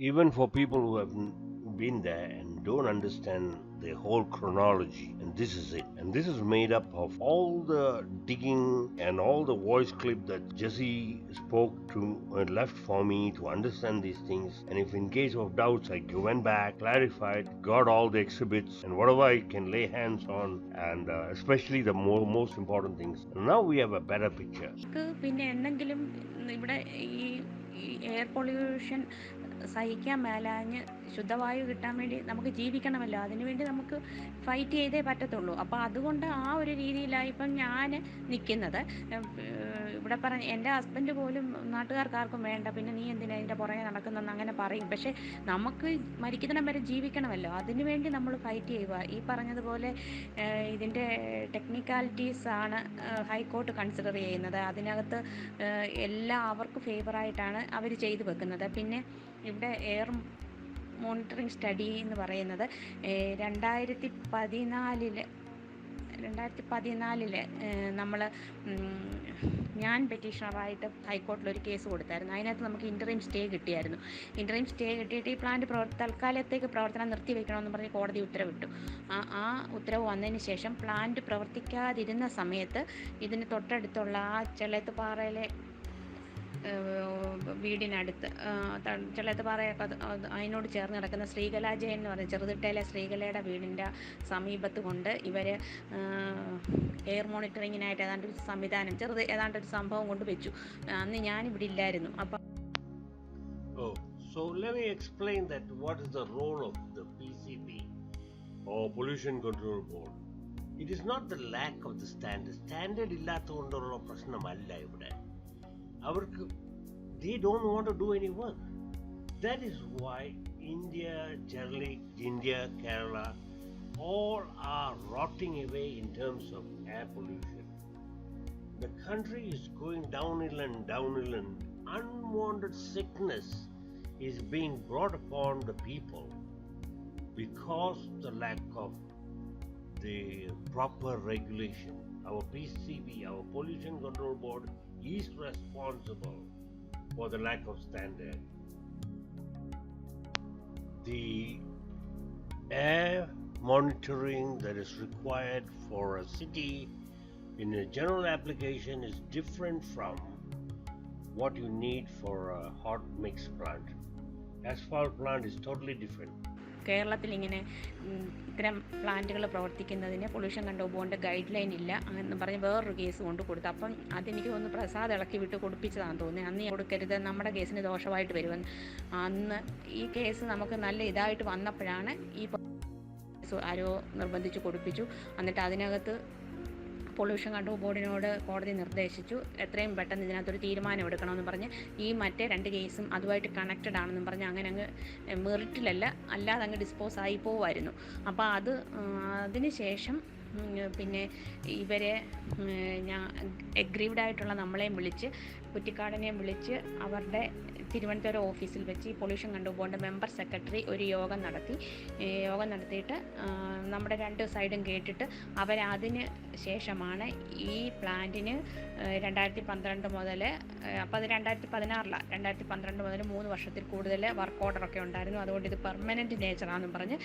even for people who have been there and don't understand the whole chronology. And this is it. And this is made up of all the digging and all the voice clip that Jesse spoke to left for me to understand these things. And if in case of doubts, I went back, clarified, got all the exhibits and whatever I can lay hands on, and especially the most important things. And now we have a better picture. പിന്നെ എന്തെങ്കിലും ഇവിടെ ഈ air pollution സഹിക്കാൻ മേലാഞ്ഞ് ശുദ്ധവായു കിട്ടാൻ വേണ്ടി നമുക്ക് ജീവിക്കണമല്ലോ, അതിനുവേണ്ടി നമുക്ക് ഫൈറ്റ് ചെയ്തേ പറ്റത്തുള്ളൂ. അപ്പോൾ അതുകൊണ്ട് ആ ഒരു രീതിയിലാണ് ഇപ്പം ഞാൻ നിൽക്കുന്നത്. ഇവിടെ പറഞ്ഞ എൻ്റെ ഹസ്ബൻഡ് പോലും നാട്ടുകാർക്കാർക്കും വേണ്ട, പിന്നെ നീ എന്തിനാ ഇതിൻ്റെ പുറകെ നടക്കുന്നതെന്ന് അങ്ങനെ പറയും. പക്ഷേ നമുക്ക് മരിക്കുന്നിടം വരെ ജീവിക്കണമല്ലോ, അതിനുവേണ്ടി നമ്മൾ ഫൈറ്റ് ചെയ്യുക. ഈ പറഞ്ഞതുപോലെ ഇതിൻ്റെ ടെക്നിക്കാലിറ്റീസ് ആണ് ഹൈക്കോർട്ട് കൺസിഡർ ചെയ്യുന്നത്. അതിനകത്ത് എല്ലാം അവർക്ക് ഫേവറായിട്ടാണ് അവർ ചെയ്തു വെക്കുന്നത്. പിന്നെ ഇവിടെ എയർ മോണിറ്ററിങ് സ്റ്റഡി എന്ന് പറയുന്നത് 2014 നമ്മൾ ഞാൻ പെറ്റീഷണറായിട്ട് ഹൈക്കോർട്ടിലൊരു കേസ് കൊടുത്തായിരുന്നു. അതിനകത്ത് നമുക്ക് ഇൻ്ററിം സ്റ്റേ കിട്ടിയായിരുന്നു. ഇൻ്ററിം സ്റ്റേ കിട്ടിയിട്ട് ഈ പ്ലാന്റ് തൽക്കാലത്തേക്ക് പ്രവർത്തനം നിർത്തിവെക്കണമെന്ന് പറഞ്ഞ് കോടതി ഉത്തരവിട്ടു. ആ ഉത്തരവ് വന്നതിന് ശേഷം പ്ലാന്റ് പ്രവർത്തിക്കാതിരുന്ന സമയത്ത് ഇതിന് തൊട്ടടുത്തുള്ള ആ ചെള്ളത്തുപാറയിലെ വീടിനടുത്ത് ചെള്ളത്തുപാറയൊക്കെ അതിനോട് ചേർന്ന് കിടക്കുന്ന ശ്രീകലാജയൻ എന്ന് പറയുന്നത് ചെറുതിട്ടയിലെ ശ്രീകലയുടെ വീടിൻ്റെ സമീപത്ത് കൊണ്ട് ഇവർ എയർ മോണിറ്ററിങ്ങിനായിട്ട് ഏതാണ്ട് ഒരു സംവിധാനം ഏതാണ്ടൊരു സംഭവം കൊണ്ട് വെച്ചു. അന്ന് ഞാനിവിടെ ഇല്ലായിരുന്നു. അപ്പം So let me explain that what is the role of the PCB or Pollution Control Board. It is not the lack of the standard. Standard ഇല്ലാത്തതുകൊണ്ടുള്ള പ്രശ്നമല്ല ഇവിടെ. അവർക്ക് they don't want to do any work. That is why India, generally India, Kerala, all are rotting away in terms of air pollution. The country is going downhill and unwanted sickness is being brought upon the people because the lack of the proper regulation. Our PCB, our Pollution Control Board, is responsible for the lack of standard. The air monitoring that is required for a city in a general application is different from what you need for a hot mix plant. Asphalt plant is totally different. കേരളത്തിൽ ഇങ്ങനെ ഇത്തരം പ്ലാന്റുകൾ പ്രവർത്തിക്കുന്നതിന് pollution control ബോർഡിൻ്റെ guide line ഇല്ല എന്ന് പറഞ്ഞ് വേറൊരു കേസ് കൊണ്ട് കൊടുത്തു. അപ്പം അതെനിക്ക് തോന്നുന്നു പ്രസാദ് ഇളക്കി വിട്ട് കൊടുപ്പിച്ചതാണെന്ന് തോന്നുന്നത്. അന്ന് കൊടുക്കരുത്, നമ്മുടെ കേസിന് ദോഷമായിട്ട് വരുമെന്ന്. അന്ന് ഈ കേസ് നമുക്ക് നല്ല ഇതായിട്ട് വന്നപ്പോഴാണ് ഈ ആരോ നിർബന്ധിച്ച് കൊടുപ്പിച്ചു. എന്നിട്ട് അതിനകത്ത് പൊല്യൂഷൻ കൺട്രോൾ ബോർഡിനോട് കോടതി നിർദ്ദേശിച്ചു എത്രയും പെട്ടെന്ന് ഇതിനകത്തൊരു തീരുമാനം എടുക്കണമെന്ന് പറഞ്ഞ് ഈ മറ്റേ 2 കേസും അതുമായിട്ട് കണക്റ്റഡ് ആണെന്നും പറഞ്ഞ് അങ്ങനെ അങ്ങ് മെറിറ്റിലല്ല അല്ലാതെ അങ്ങ് ഡിസ്പോസ് ആയി പോവുമായിരുന്നു. അപ്പോൾ അതിന് ശേഷം പിന്നെ ഇവരെ എഗ്രീവ്ഡായിട്ടുള്ള നമ്മളെയും വിളിച്ച് കുറ്റിക്കാടിനെയും വിളിച്ച് അവരുടെ തിരുവനന്തപുരം ഓഫീസിൽ വെച്ച് ഈ പൊല്യൂഷൻ കൺട്രോൾ ബോർഡിൻ്റെ മെമ്പർ സെക്രട്ടറി ഒരു യോഗം നടത്തിയിട്ട് നമ്മുടെ 2 സൈഡും കേട്ടിട്ട് അവരതിന് ശേഷമാണ് ഈ പ്ലാന്റിന് 2012 മുതൽ, അപ്പോൾ അത് 2016 2012 മുതൽ 3 വർഷത്തിൽ കൂടുതൽ വർക്ക് ഓർഡറൊക്കെ ഉണ്ടായിരുന്നു. അതുകൊണ്ട് ഇത് പെർമനൻറ്റ് നേച്ചറാണെന്നും പറഞ്ഞ്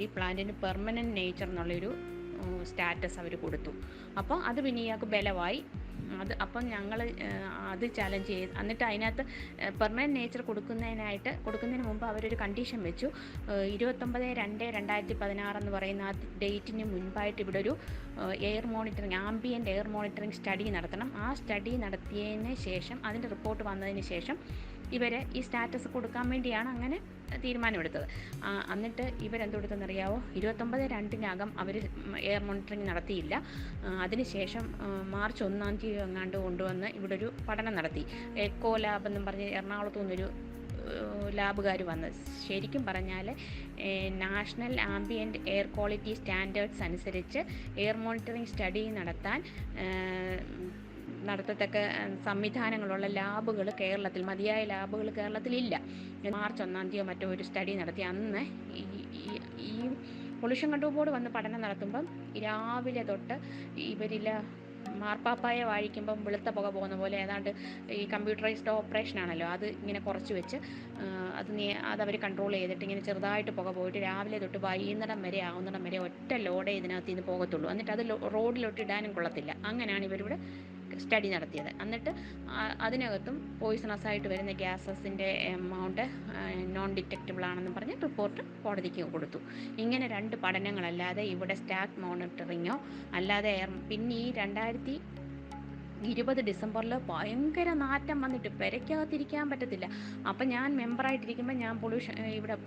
ഈ പ്ലാന്റിന് പെർമനൻറ്റ് നേച്ചർ എന്നുള്ളൊരു സ്റ്റാറ്റസ് അവർ കൊടുത്തു. അപ്പോൾ അത് പിന്നെ ഇയാൾക്ക് ബലമായി. അപ്പം ഞങ്ങൾ അത് ചാലഞ്ച് ചെയ്ത് എന്നിട്ട് അതിനകത്ത് പെർമനൻറ്റ് നേച്ചർ കൊടുക്കുന്നതിന് മുമ്പ് അവരൊരു കണ്ടീഷൻ വെച്ചു. 29/2/2016 എന്ന് പറയുന്ന ആ ഡേറ്റിന് മുൻപായിട്ട് ഇവിടെ ഒരു ആംബിയൻ്റ് എയർ മോണിറ്ററിങ് സ്റ്റഡി നടത്തണം. ആ സ്റ്റഡി നടത്തിയതിന് ശേഷം അതിൻ്റെ റിപ്പോർട്ട് വന്നതിന് ശേഷം ഇവർ ഈ സ്റ്റാറ്റസ് കൊടുക്കാൻ വേണ്ടിയാണ് അങ്ങനെ തീരുമാനമെടുത്തത്. എന്നിട്ട് ഇവരെന്തെടുത്തെന്നറിയാവോ, 29/2 അവർ എയർ മോണിറ്ററിങ് നടത്തിയില്ല. അതിനുശേഷം മാർച്ച് 1 എങ്ങാണ്ട് കൊണ്ടുവന്ന് ഇവിടെ ഒരു പഠനം നടത്തി. എക്കോ ലാബ് എന്നും പറഞ്ഞ് എറണാകുളത്തു നിന്നൊരു ലാബുകാർ വന്ന്, ശരിക്കും പറഞ്ഞാൽ national ambient air quality standards അനുസരിച്ച് എയർ മോണിറ്ററിങ് സ്റ്റഡി നടത്തത്തക്ക സംവിധാനങ്ങളുള്ള ലാബുകൾ കേരളത്തിൽ, മതിയായ ലാബുകൾ കേരളത്തിലില്ല. മാർച്ച് 1 മറ്റോ ഒരു സ്റ്റഡി നടത്തി. അന്ന് ഈ പൊല്യൂഷൻ കൺട്രോൾ ബോർഡ് വന്ന് പഠനം നടത്തുമ്പം രാവിലെ തൊട്ട് ഇവരിൽ മാർപ്പാപ്പായെ വാഴിക്കുമ്പം വെളുത്ത പുക പോകുന്ന പോലെ ഏതാണ്ട് ഈ കമ്പ്യൂട്ടറൈസ്ഡ് ഓപ്പറേഷൻ ആണല്ലോ, അത് ഇങ്ങനെ കുറച്ച് വെച്ച് അതവർ കൺട്രോൾ ചെയ്തിട്ട് ഇങ്ങനെ ചെറുതായിട്ട് പുക പോയിട്ട് രാവിലെ തൊട്ട് വൈകുന്നേരം വരെ ആവുന്നിടം വരെ ഒറ്റ ലോഡേ ഇതിനകത്ത് നിന്ന് പോകത്തുള്ളൂ. എന്നിട്ട് അത് റോഡിലോട്ട് ഇടാനും കൊള്ളത്തില്ല. അങ്ങനെയാണ് ഇവരിവിടെ സ്റ്റഡി നടത്തിയത്. എന്നിട്ട് അതിനകത്തും പോയിസണസ് ആയിട്ട് വരുന്ന ഗ്യാസസിൻ്റെ എമൗണ്ട് നോൺ ഡിറ്റക്റ്റബിൾ ആണെന്ന് പറഞ്ഞ് റിപ്പോർട്ട് കോടതിക്ക് കൊടുത്തു. ഇങ്ങനെ 2 പഠനങ്ങളല്ലാതെ ഇവിടെ സ്റ്റാക്ക് മോണിറ്ററിങ്ങോ അല്ലാതെ പിന്നെ ഈ 2020 ഡിസംബറിൽ ഭയങ്കര നാറ്റം വന്നിട്ട് പെരയ്ക്കകത്തിരിക്കാൻ പറ്റത്തില്ല. അപ്പം ഞാൻ മെമ്പറായിട്ടിരിക്കുമ്പോൾ ഞാൻ ഇവിടെ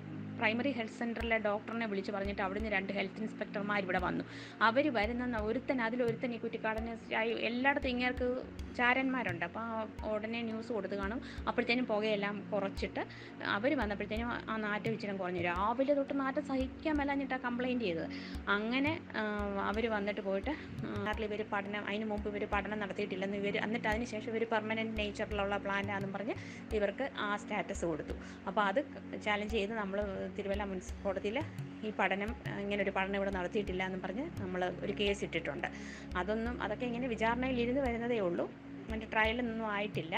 പ്രൈമറി ഹെൽത്ത് സെൻ്ററിലെ ഡോക്ടറിനെ വിളിച്ച് പറഞ്ഞിട്ട് അവിടുന്ന് 2 ഹെൽത്ത് ഇൻസ്പെക്ടർമാർ ഇവിടെ വന്നു. അവർ വരുന്ന അതിലൊരുത്തൻ ഈ കുറ്റിക്കാടന് എല്ലായിടത്തും ഇങ്ങേർക്ക് ചാരന്മാരുണ്ട്. അപ്പോൾ ഉടനെ ന്യൂസ് കൊടുത്ത് കാണും. അപ്പോഴത്തേനും പുകയെല്ലാം കുറച്ചിട്ട് അവർ വന്നപ്പോഴത്തേനും ആ നാറ്റം ഇച്ചിരി കുറഞ്ഞു. രാവിലെ തൊട്ട് നാറ്റം സഹിക്കാൻ മേലാഞ്ഞിട്ടാണ് കംപ്ലയിൻറ്റ് ചെയ്തത്. അങ്ങനെ അവർ വന്നിട്ട് പോയിട്ട് ഇവർ അതിന് മുമ്പ് ഇവർ പഠനം നടത്തിയിട്ടില്ലെന്ന് എന്നിട്ട് അതിന് ശേഷം ഇവർ പെർമനൻറ്റ് നേച്ചറിലുള്ള പ്ലാന്റാണെന്നും പറഞ്ഞ് ഇവർക്ക് ആ സ്റ്റാറ്റസ് കൊടുത്തു. അപ്പോൾ അത് ചാലഞ്ച് ചെയ്ത് നമ്മൾ തിരുവല്ല മുനിസിപ്പൽ കോടതിയിൽ ഇങ്ങനൊരു പഠനം ഇവിടെ നടത്തിയിട്ടില്ല എന്നും പറഞ്ഞ് നമ്മൾ ഒരു കേസ് ഇട്ടിട്ടുണ്ട്. അതൊക്കെ ഇങ്ങനെ വിചാരണയിൽ വരുന്നതേ ഉള്ളൂ. അതിൻ്റെ ട്രയലൊന്നും ആയിട്ടില്ല.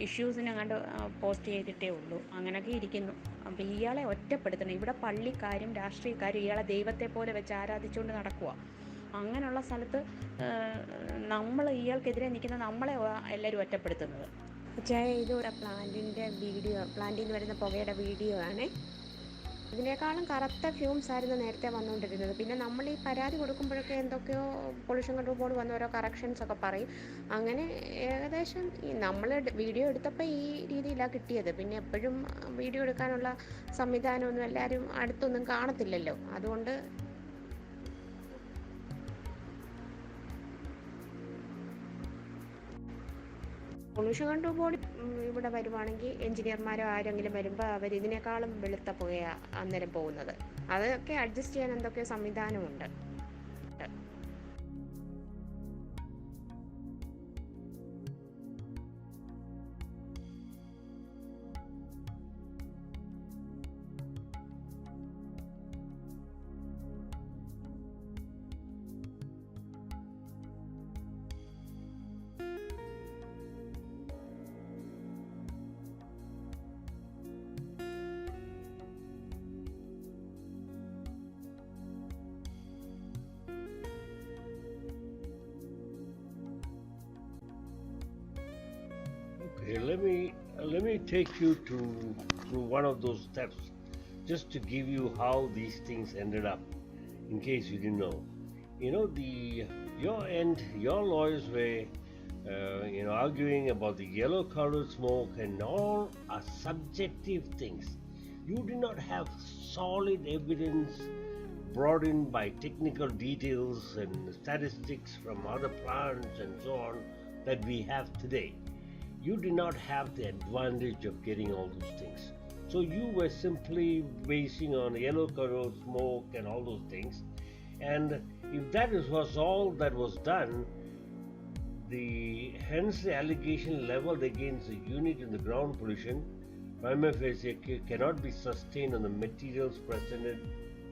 ഇഷ്യൂസിനെ കണ്ട് പോസ്റ്റ് ചെയ്തിട്ടേ ഉള്ളൂ. അങ്ങനെയൊക്കെ ഇരിക്കുന്നു. അപ്പോൾ ഇയാളെ ഒറ്റപ്പെടുത്തണം. ഇവിടെ പള്ളിക്കാരും രാഷ്ട്രീയക്കാരും ഇയാളെ ദൈവത്തെ പോലെ വെച്ച് ആരാധിച്ചുകൊണ്ട് നടക്കുക. അങ്ങനെയുള്ള സ്ഥലത്ത് ഇയാൾക്കെതിരെ നിൽക്കുന്ന നമ്മളെ എല്ലാവരും ഒറ്റപ്പെടുത്തുന്നത്. ഇതൊരു പ്ലാന്റിൽ നിന്ന് വരുന്ന പുകയുടെ വീഡിയോ ആണ്. ഇതിനേക്കാളും കറുത്ത ഫ്യൂംസ് ആയിരുന്നു നേരത്തെ വന്നുകൊണ്ടിരുന്നത്. പിന്നെ നമ്മൾ ഈ പരാതി കൊടുക്കുമ്പോഴൊക്കെ എന്തൊക്കെയോ പൊല്യൂഷൻ കൺട്രോൾ ബോർഡ് വന്ന് ഓരോ കറക്ഷൻസ് ഒക്കെ പറയും. അങ്ങനെ ഏകദേശം നമ്മൾ വീഡിയോ എടുത്തപ്പോൾ ഈ രീതിയിലാണ് കിട്ടിയത്. പിന്നെ എപ്പോഴും വീഡിയോ എടുക്കാനുള്ള സംവിധാനമൊന്നും എല്ലാവരും അടുത്തൊന്നും കാണത്തില്ലല്ലോ. അതുകൊണ്ട് പൊല്യൂഷൻ കൺട്രോൾ ബോർഡ് ഇവിടെ വരുവാണെങ്കിൽ എഞ്ചിനീയർമാരോ ആരെങ്കിലും വരുമ്പോൾ അവർ ഇതിനേക്കാളും വെളുത്ത പുകയാണ് അന്നേരം പോകുന്നത്. അതൊക്കെ അഡ്ജസ്റ്റ് ചെയ്യാൻ എന്തൊക്കെ സംവിധാനമുണ്ട്. Okay, let me take you through one of those steps, just to give you how these things ended up, in case you didn't know. Your lawyers were arguing about the yellow colored smoke, and all are subjective things. You do not have solid evidence brought in by technical details and statistics from other plants and so on that we have today. You did not have the advantage of getting all those things. So you were simply basing on yellow colored smoke and all those things. And if that was all that was done, hence the allegation leveled against the unit in the ground pollution prima facie cannot be sustained on the materials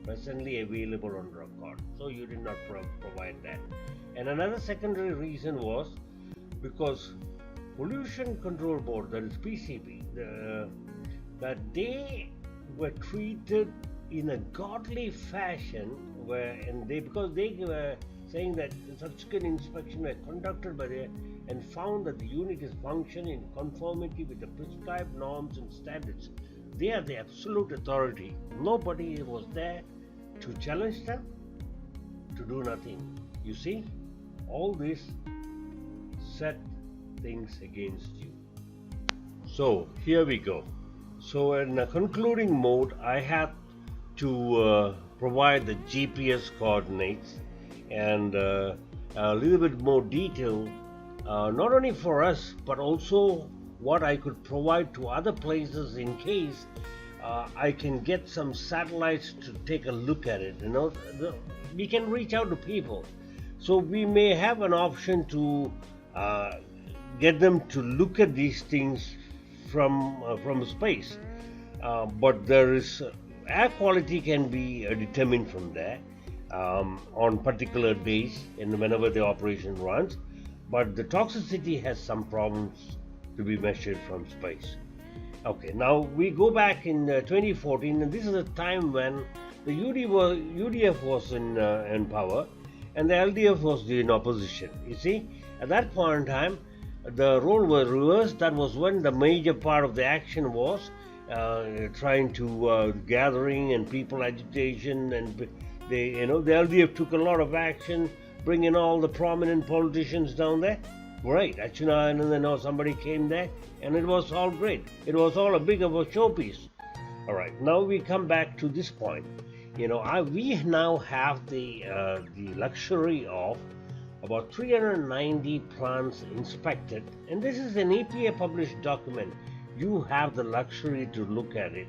presently available on record. So you did not provide that. And another secondary reason was because Pollution Control Board, that is PCB, that they were treated in a godly fashion, because they were saying that subsequent inspection were conducted by them and found that the unit is functioning in conformity with the prescribed norms and standards. They are the absolute authority. Nobody was there to challenge them, to do nothing. You see, all this set things against you. So here we go. So in a concluding mode, I had to provide the GPS coordinates and a little bit more detail, not only for us but also what I could provide to other places in case I can get some satellites to take a look at it. We can reach out to people, so we may have an option to get them to look at these things from space. But there is air quality can be determined from there on particular days and whenever the operation runs. but the toxicity has some problems to be measured from space. Okay, now we go back in 2014, and this is a time when the UDF was in power and the LDF was in opposition. You see, at that point in time, the role was reversed. That was when the major part of the action was trying to gathering and people agitation, and the LDF took a lot of action, bringing all the prominent politicians down there. Right, Achinayana, and then somebody came there, and it was all great. It was all a big of a showpiece. All right, now we come back to this point. We now have the luxury of about 390 plants inspected, and this is an EPA published document. You have the luxury to look at it,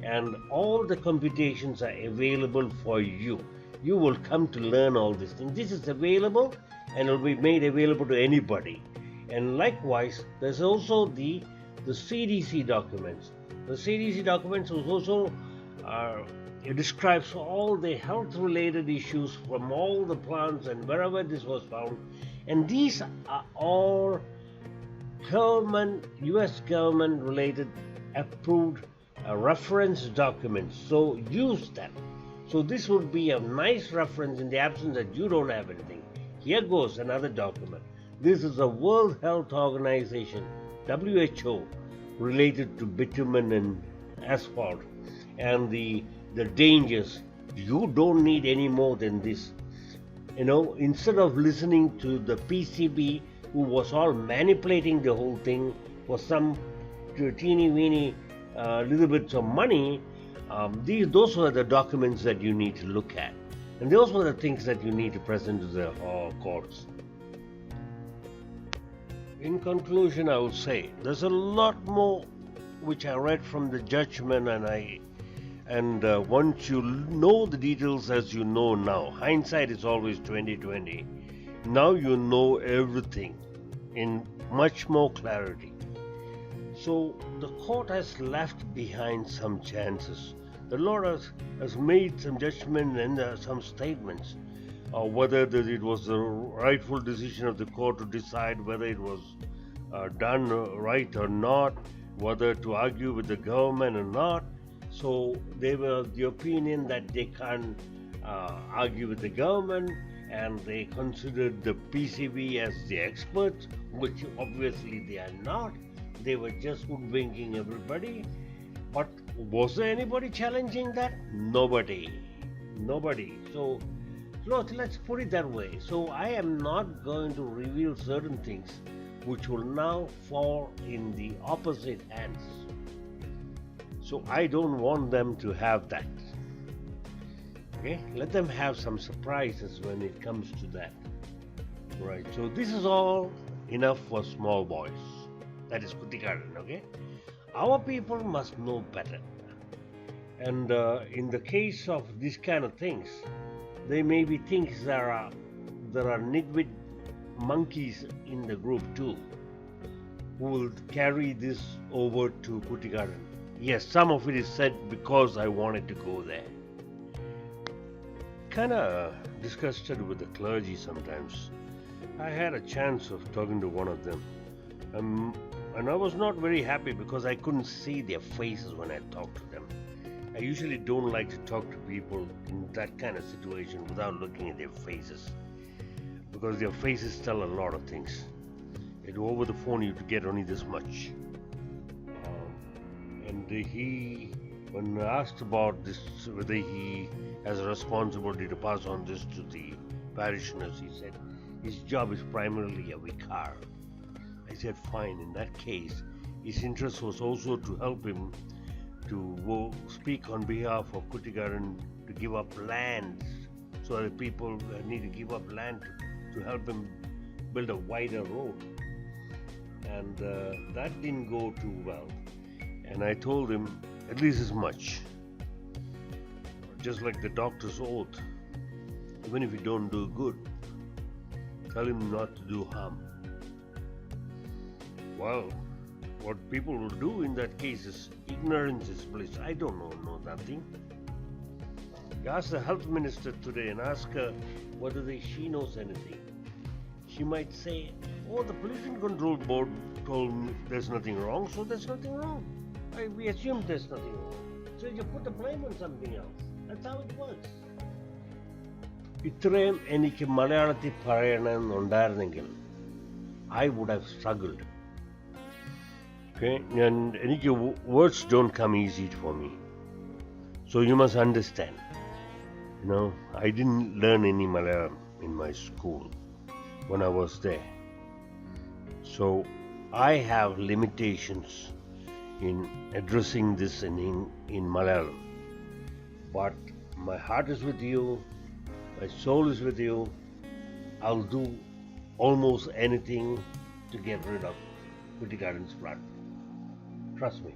and all the computations are available for you. You will come to learn all these things. This is available, and it will be made available to anybody. And likewise, there's also the CDC documents. The CDC documents also it describes all the health-related issues from all the plants and wherever this was found. And these are all U.S. government-related approved reference documents. So use them. So this would be a nice reference in the absence that you don't have anything. Here goes another document. This is the World Health Organization, WHO, related to bitumen and asphalt and the dangers. You don't need any more than this. Instead of listening to the PCB, who was all manipulating the whole thing for some teeny-weeny little bits of money, those were the documents that you need to look at. And those were the things that you need to present to the courts. In conclusion, I will say there's a lot more which I read from the judgment, and once you know the details as you know now, hindsight is always 20/20. Now you know everything in much more clarity. So the court has left behind some chances. The Lord has made some judgment and some statements. Whether it was the rightful decision of the court to decide whether it was done right or not, whether to argue with the government or not. So they were the opinion that they can't argue with the government, and they considered the PCB as the experts, which obviously they are not. They were just hoodwinking everybody. But was there anybody challenging that? Nobody. So let's put it that way. So I am not going to reveal certain things which will now fall in the opposite hands. So I don't want them to have that. Okay? Let them have some surprises when it comes to that. Right. So this is all enough for small boys. That is Kutikaran, okay? Our people must know better. And in the case of these kind of things, there may be things there are nitwit monkeys in the group too, who will carry this over to Kutikaran. Yes, some of it is said because I wanted to go there. Kind of disgusted with the clergy sometimes. I had a chance of talking to one of them. And I was not very happy because I couldn't see their faces when I talked to them. I usually don't like to talk to people in that kind of situation without looking at their faces, because their faces tell a lot of things. Over the phone you get only this much. And when asked about this, whether he has a responsibility to pass on this to the parishioners, he said his job is primarily a vicar. I said, fine, in that case, his interest was also to help him to speak on behalf of Kutikaran to give up land, so that people need to give up land to help him build a wider road. And that didn't go too well. And I told him at least as much. Just like the doctor's oath, even if you don't do good, tell him not to do harm. Well, what people will do in that case is ignorance is bliss. I don't know nothing. You ask the health minister today and ask her whether she knows anything. she might say, oh, the pollution control board told me there's nothing wrong, so there's nothing wrong. We assume there's nothing wrong. So you put the blame on something else. That's how it works. ഇത്രയും എനിക്ക് മലയാളത്തിൽ പറയണമെന്നുണ്ടായിരുന്നെങ്കിൽ I would have struggled. Okay? And എനിക്ക് words don't come easy for me. So you must understand. You know, I didn't learn any Malayalam in my school when I was there. So I have limitations in addressing this in Malayalam. But my heart is with you, my soul is with you. I'll do almost anything to get rid of Critical Gardens flood. Trust me.